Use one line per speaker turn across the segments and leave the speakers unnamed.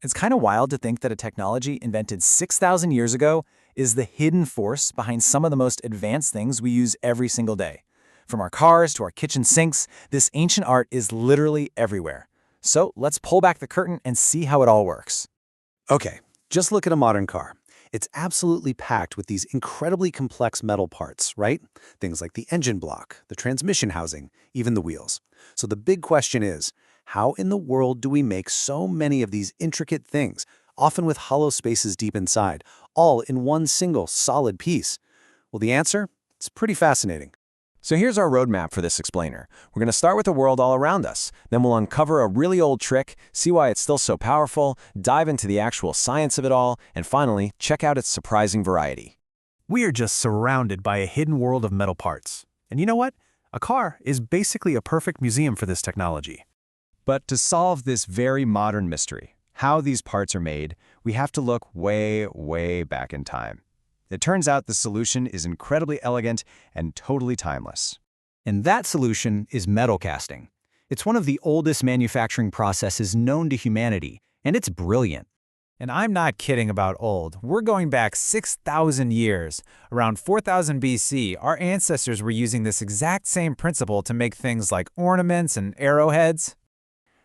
It's kind of wild to think that a technology invented 6,000 years ago is the hidden force behind some of the most advanced things we use every single day. From our cars to our kitchen sinks, this ancient art is literally everywhere. So let's pull back the curtain and see how it all works.
Okay, just look at a modern car. It's absolutely packed with these incredibly complex metal parts, right? Things like the engine block, the transmission housing, even the wheels. So the big question is, how in the world do we make so many of these intricate things, often with hollow spaces deep inside, all in one single solid piece? Well, the answer? It's pretty fascinating.
So here's our roadmap for this explainer. We're going to start with the world all around us. Then we'll uncover a really old trick, see why it's still so powerful, dive into the actual science of it all, and finally, check out its surprising variety.
We are just surrounded by a hidden world of metal parts. And you know what? A car is basically a perfect museum for this technology.
But to solve this very modern mystery, how these parts are made, we have to look way, way back in time. It turns out the solution is incredibly elegant and totally timeless.
And that solution is metal casting. It's one of the oldest manufacturing processes known to humanity, and it's brilliant.
And I'm not kidding about old. We're going back 6,000 years. Around 4000 BC, our ancestors were using this exact same principle to make things like ornaments and arrowheads.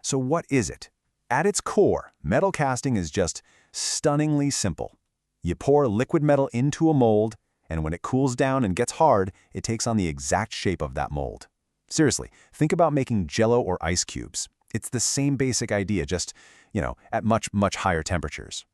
So what is it? At its core, metal casting is just stunningly simple. You pour liquid metal into a mold, and when it cools down and gets hard, it takes on the exact shape of that mold. Seriously, think about making Jell-O or ice cubes. It's the same basic idea, just, at much, much higher temperatures.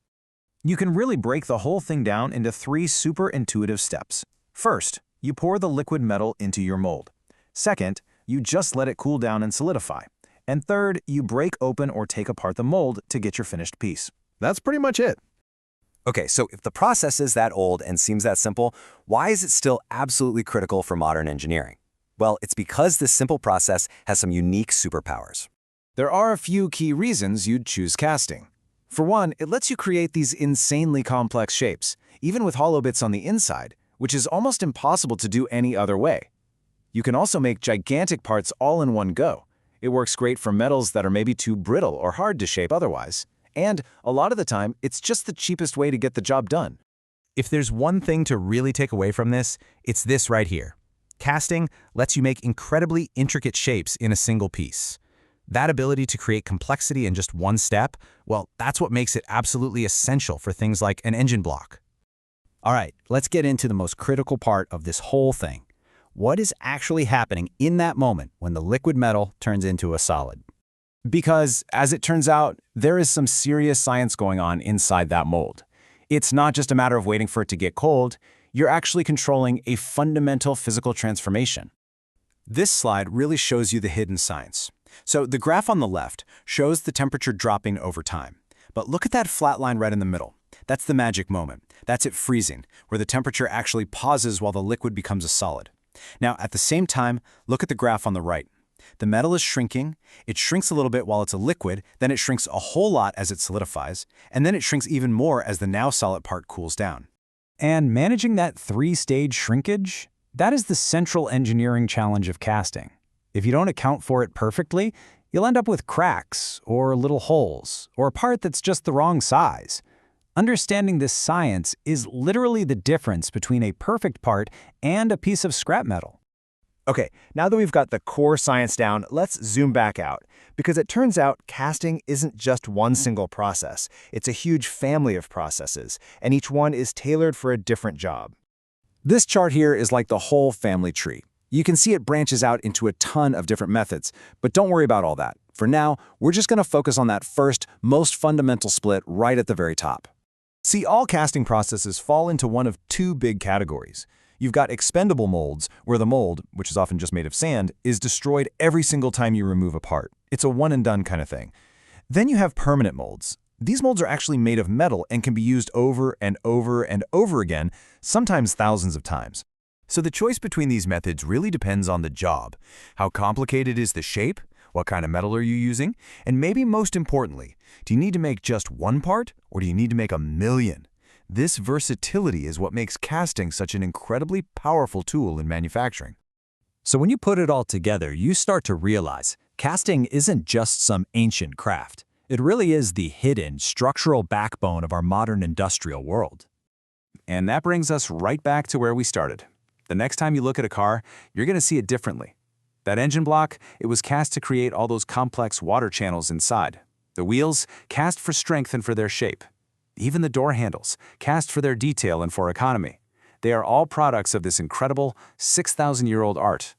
You can really break the whole thing down into 3 super intuitive steps. First, you pour the liquid metal into your mold. Second, you just let it cool down and solidify. And third, you break open or take apart the mold to get your finished piece.
That's pretty much it.
Okay, so if the process is that old and seems that simple, why is it still absolutely critical for modern engineering? Well, it's because this simple process has some unique superpowers.
There are a few key reasons you'd choose casting. For one, it lets you create these insanely complex shapes, even with hollow bits on the inside, which is almost impossible to do any other way. You can also make gigantic parts all in one go. It works great for metals that are maybe too brittle or hard to shape otherwise. And a lot of the time, it's just the cheapest way to get the job done.
If there's one thing to really take away from this, it's this right here. Casting lets you make incredibly intricate shapes in a single piece. That ability to create complexity in just one step, well, that's what makes it absolutely essential for things like an engine block.
All right, let's get into the most critical part of this whole thing. What is actually happening in that moment when the liquid metal turns into a solid?
Because, as it turns out, there is some serious science going on inside that mold. It's not just a matter of waiting for it to get cold, you're actually controlling a fundamental physical transformation.
This slide really shows you the hidden science. So the graph on the left shows the temperature dropping over time. But look at that flat line right in the middle. That's the magic moment. That's it freezing, where the temperature actually pauses while the liquid becomes a solid. Now, at the same time, look at the graph on the right. The metal is shrinking, it shrinks a little bit while it's a liquid, then it shrinks a whole lot as it solidifies, and then it shrinks even more as the now solid part cools down.
And managing that 3-stage shrinkage, that is the central engineering challenge of casting. If you don't account for it perfectly, you'll end up with cracks, or little holes, or a part that's just the wrong size. Understanding this science is literally the difference between a perfect part and a piece of scrap metal.
Okay, now that we've got the core science down, let's zoom back out. Because it turns out casting isn't just one single process. It's a huge family of processes, and each one is tailored for a different job.
This chart here is like the whole family tree. You can see it branches out into a ton of different methods, but don't worry about all that. For now, we're just going to focus on that first, most fundamental split right at the very top.
See, all casting processes fall into one of 2 big categories. You've got expendable molds, where the mold, which is often just made of sand, is destroyed every single time you remove a part. It's a one-and-done kind of thing. Then you have permanent molds. These molds are actually made of metal and can be used over and over and over again, sometimes thousands of times. So the choice between these methods really depends on the job. How complicated is the shape? What kind of metal are you using? And maybe most importantly, do you need to make just one part, or do you need to make a million? This versatility is what makes casting such an incredibly powerful tool in manufacturing.
So when you put it all together, you start to realize casting isn't just some ancient craft.
It really is the hidden, structural backbone of our modern industrial world.
And that brings us right back to where we started. The next time you look at a car, you're going to see it differently. That engine block, it was cast to create all those complex water channels inside. The wheels, cast for strength and for their shape. Even the door handles, cast for their detail and for economy. They are all products of this incredible 6,000-year-old art.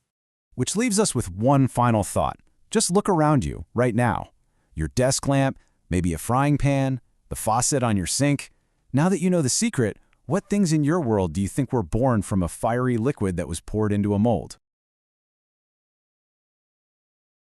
Which leaves us with one final thought. Just look around you, right now. Your desk lamp, maybe a frying pan, the faucet on your sink. Now that you know the secret, what things in your world do you think were born from a fiery liquid that was poured into a mold?